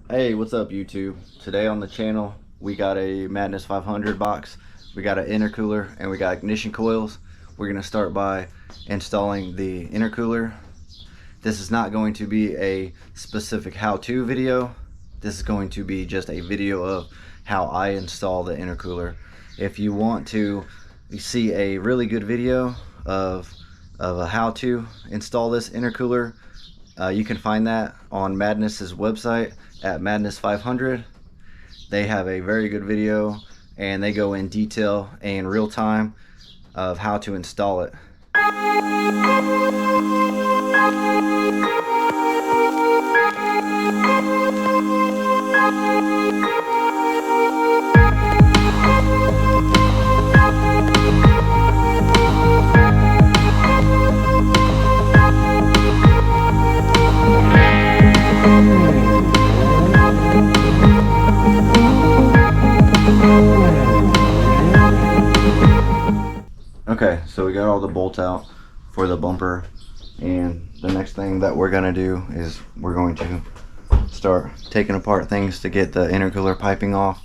Hey, what's up YouTube? Today on the channel we got a Madness 500 box, we got an intercooler, and we got ignition coils. We're going to start by installing the intercooler. This is not going to be a specific how-to video. This is going to be just a video of how I install the intercooler. If you want to see a really good video of a how to install this intercooler, you can find that on Madness's website at Madness 500. They have a very good video and they go in detail and real time of how to install it. Okay, so we got all the bolts out for the bumper, and the next thing that we're gonna do is we're going to start taking apart things to get the intercooler piping off.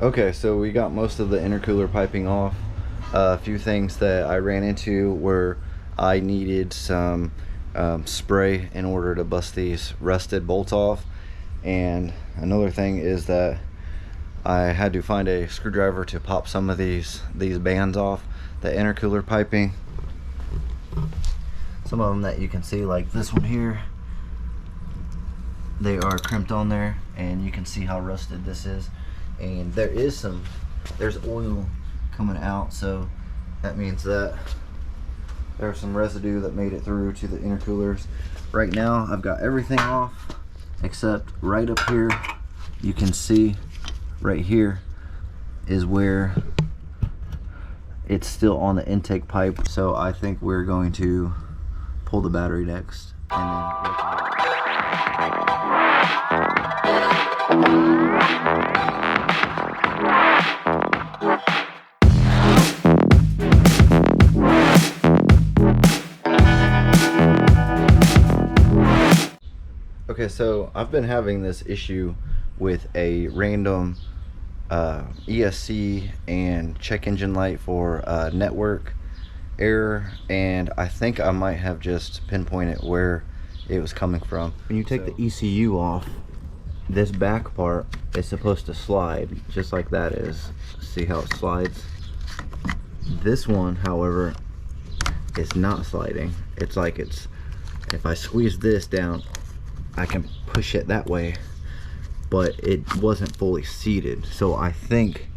Okay, so we got most of the intercooler piping off. A few things that I ran into were I needed some spray in order to bust these rusted bolts off, and another thing is that I had to find a screwdriver to pop some of these bands off the intercooler piping. Some of them that you can see, like this one here, they are crimped on there, and you can see how rusted this is. And there's oil coming out, so that means that there's some residue that made it through to the intercoolers. Right now I've got everything off except right up here. You can see right here is where it's still on the intake pipe, so I think we're going to pull the battery next and then Okay, so I've been having this issue with a random ESC and check engine light for network error, and I think I might have just pinpointed where it was coming from. When you take the ECU off, this back part is supposed to slide just like that is. See how it slides? This one, however, is not sliding. It's like if I squeeze this down, I can push it that way, but it wasn't fully seated. So I think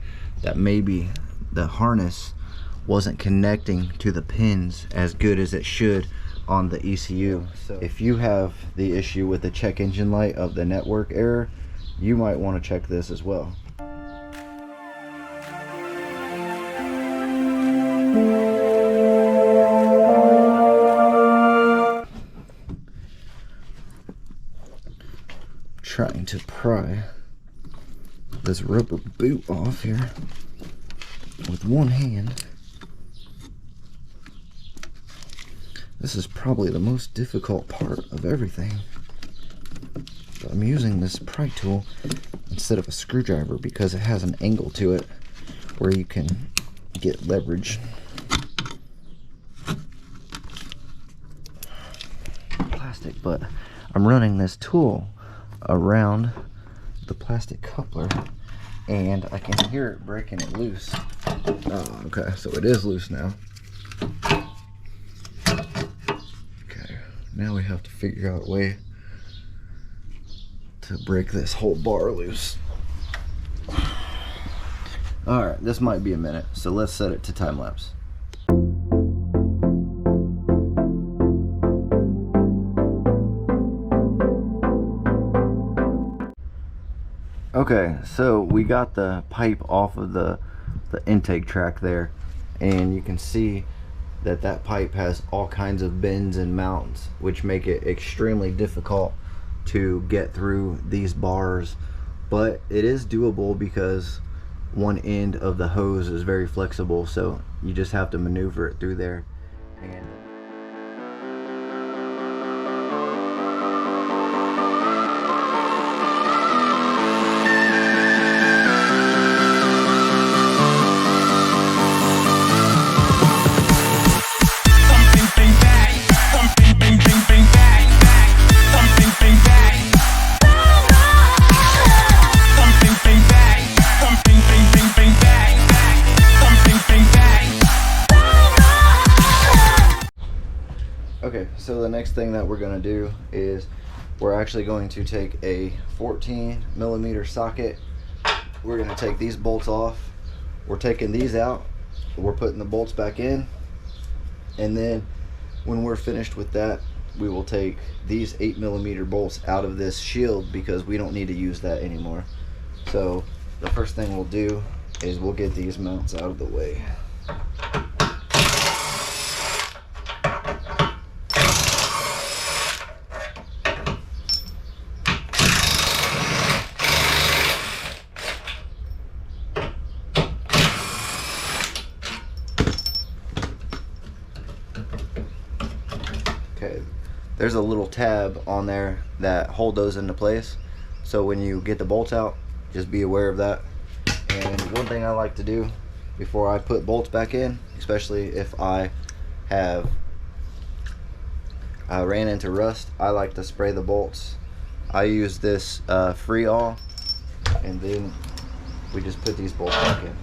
that maybe the harness wasn't connecting to the pins as good as it should on the ECU. So if you have the issue with the check engine light of the network error, you might want to check this as well. Trying to pry this rubber boot off here with one hand. This is probably the most difficult part of everything. But I'm using this pry tool instead of a screwdriver because it has an angle to it where you can get leverage. Plastic, but I'm running this tool around the plastic coupler and I can hear it breaking it loose. Oh, okay, so it is loose now. Okay, now we have to figure out a way to break this whole bar loose. Alright, this might be a minute, so let's set it to time lapse. Okay, so we got the pipe off of the intake track there, and you can see that that pipe has all kinds of bends and mounts, which make it extremely difficult to get through these bars, but it is doable because one end of the hose is very flexible, so you just have to maneuver it through there. And okay, so the next thing that we're going to do is we're actually going to take a 14mm socket. We're going to take these bolts off. We're taking these out. We're putting the bolts back in. And then when we're finished with that, we will take these 8mm bolts out of this shield because we don't need to use that anymore. So the first thing we'll do is we'll get these mounts out of the way. Okay, there's a little tab on there that hold those into place, so when you get the bolts out, just be aware of that. And one thing I like to do before I put bolts back in, especially if I ran into rust, I like to spray the bolts. I use this Free-All, and then we just put these bolts back in.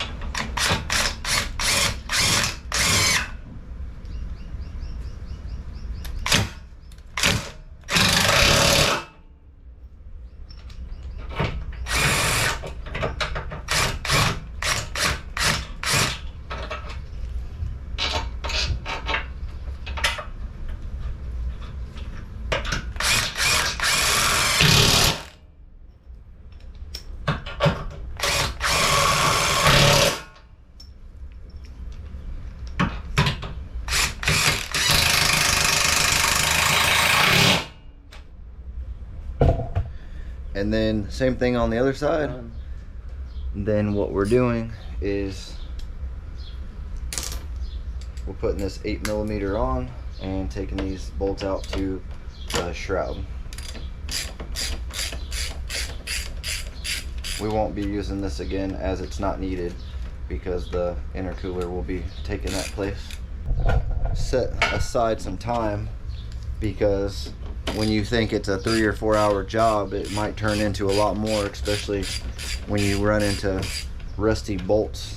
And then same thing on the other side. Then what we're doing is we're putting this 8mm on and taking these bolts out to the shroud. We won't be using this again as it's not needed because the intercooler will be taking that place. Set aside some time, because when you think it's a 3 or 4 hour job, it might turn into a lot more, especially when you run into rusty bolts,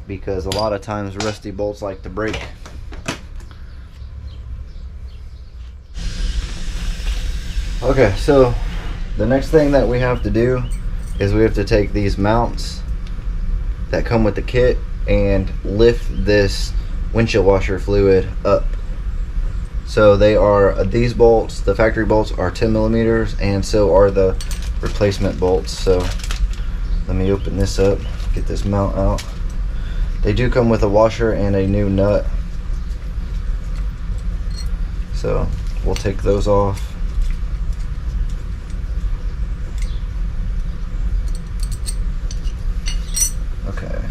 because a lot of times rusty bolts like to break. Okay, so the next thing that we have to do is we have to take these mounts that come with the kit and lift this windshield washer fluid up. So they are, these bolts, the factory bolts are 10mm, and so are the replacement bolts. So let me open this up, get this mount out. They do come with a washer and a new nut, so we'll take those off. Okay.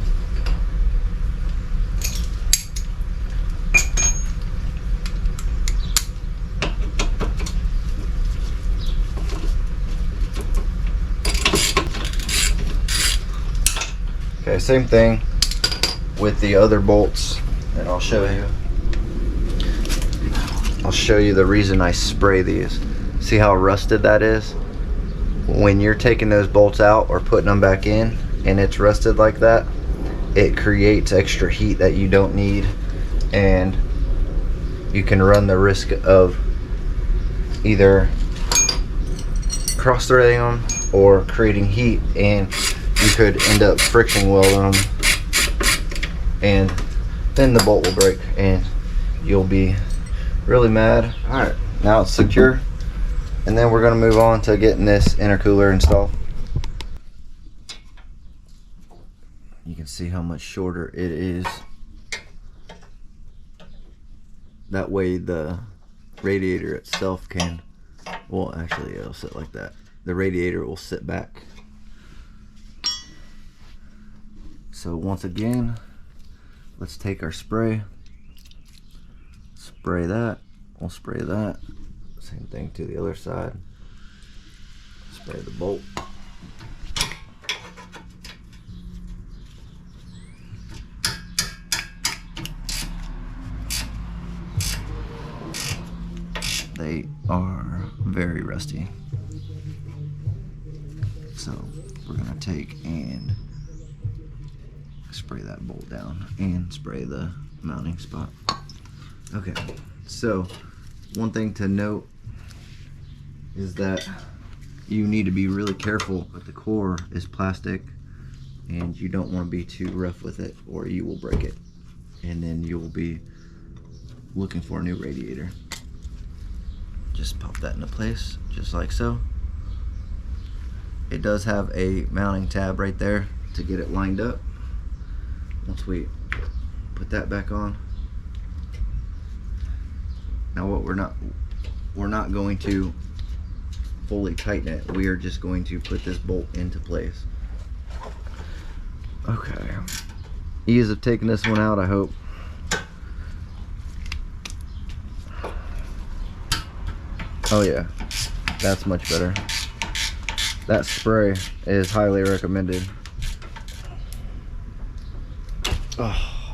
Okay, same thing with the other bolts, and I'll show you the reason I spray these. See how rusted that is? When you're taking those bolts out or putting them back in, and it's rusted like that, it creates extra heat that you don't need, and you can run the risk of either cross-threading them or creating heat, and you could end up friction welding them, and then the bolt will break and you'll be really mad. All right, now it's secure, and then we're going to move on to getting this intercooler installed. You can see how much shorter it is. That way the radiator itself can, well, actually it'll sit like that. The radiator will sit back. So once again, let's take our spray, spray that, we'll spray that, same thing to the other side, spray the bolt. They are very rusty. So we're gonna take and spray that bolt down and spray the mounting spot. Okay, so one thing to note is that you need to be really careful, but the core is plastic and you don't want to be too rough with it or you will break it, and then you will be looking for a new radiator. Just pop that into place, just like so. It does have a mounting tab right there to get it lined up. Once we put that back on, now what we're not going to fully tighten it. We are just going to put this bolt into place. Okay, ease of taking this one out, I hope. Oh yeah, that's much better. That spray is highly recommended. Oh,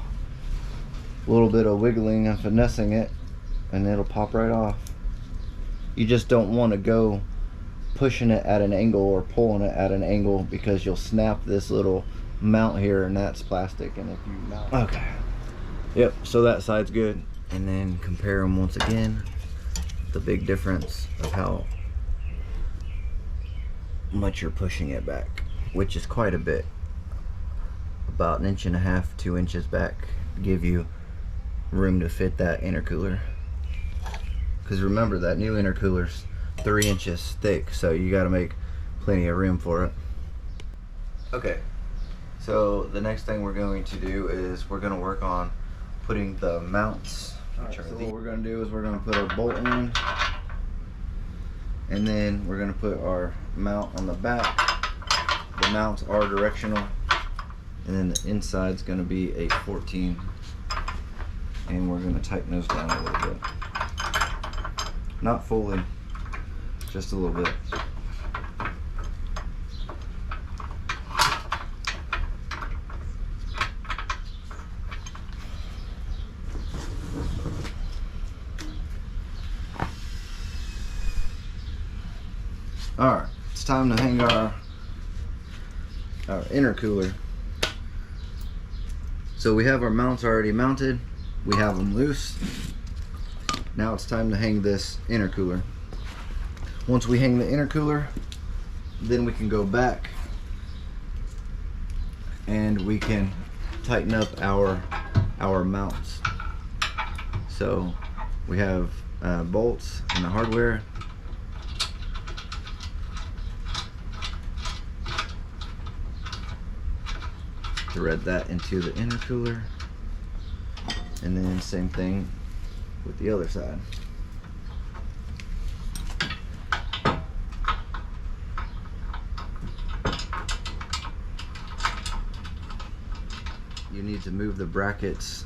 a little bit of wiggling and finessing it and it'll pop right off. You just don't want to go pushing it at an angle or pulling it at an angle, because you'll snap this little mount here, and that's plastic. And if you mount, okay, yep, so that side's good. And then compare them once again. The big difference of how much you're pushing it back, which is quite a bit, about 1.5 inches, 2 inches back, to give you room to fit that intercooler. Because remember, that new intercooler's 3 inches thick, so you got to make plenty of room for it. Okay, so the next thing we're going to do is we're going to work on putting the mounts. So what we're going to do is we're going to put our bolt in, and then we're going to put our mount on the back. The mounts are directional, and then the inside's going to be a 14, and we're going to tighten those down a little bit. Not fully, just a little bit. Alright, it's time to hang our intercooler. So we have our mounts already mounted, we have them loose. Now it's time to hang this intercooler. Once we hang the intercooler, then we can go back and we can tighten up our mounts. So we have bolts and the hardware. Thread that into the intercooler, and then same thing with the other side. You need to move the brackets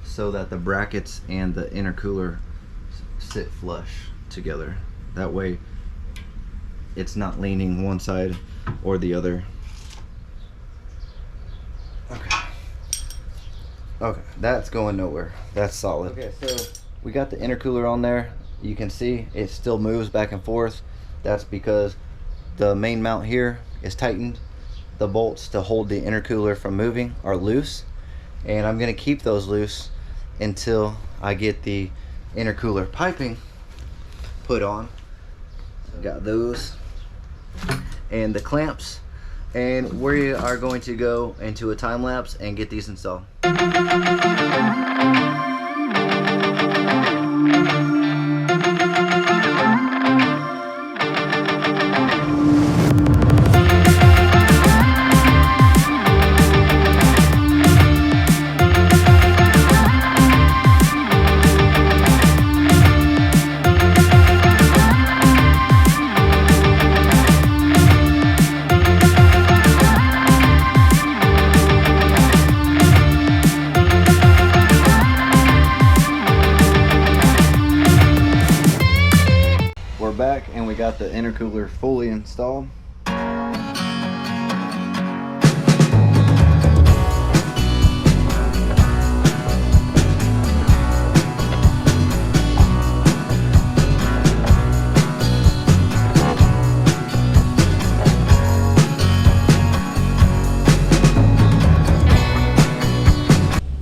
so that the brackets and the intercooler sit flush together. That way it's not leaning one side or the other. Okay, that's going nowhere. That's solid. Okay, so we got the intercooler on there. You can see it still moves back and forth. That's because the main mount here is tightened, the bolts to hold the intercooler from moving are loose, and I'm going to keep those loose until I get the intercooler piping put on. Got those and the clamps, and we are going to go into a time lapse and get these installed. We're back and we got the intercooler fully installed.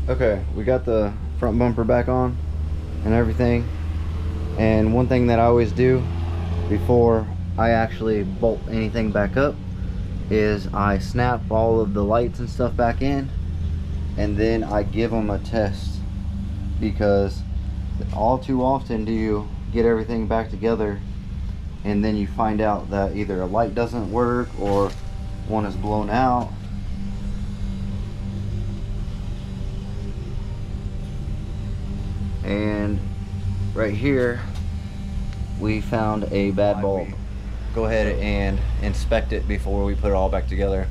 Okay, we got the front bumper back on and everything. And one thing that I always do before I actually bolt anything back up is I snap all of the lights and stuff back in, and then I give them a test, because all too often do you get everything back together and then you find out that either a light doesn't work or one is blown out. And right here we found a bad bulb. Go ahead and inspect it before we put it all back together,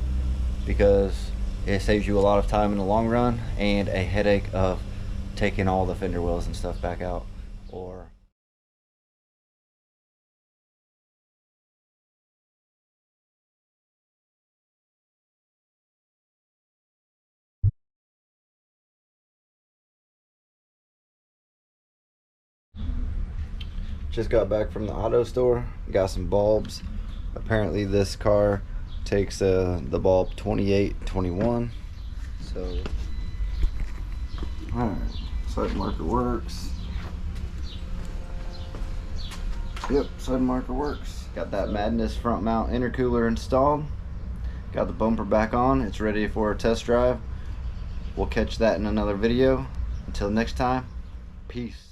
because it saves you a lot of time in the long run and a headache of taking all the fender wells and stuff back out. Or just got back from the auto store, got some bulbs. Apparently this car takes the bulb 28, 21. So, alright, side marker works. Yep, side marker works. Got that Madness front mount intercooler installed. Got the bumper back on, it's ready for a test drive. We'll catch that in another video. Until next time, peace.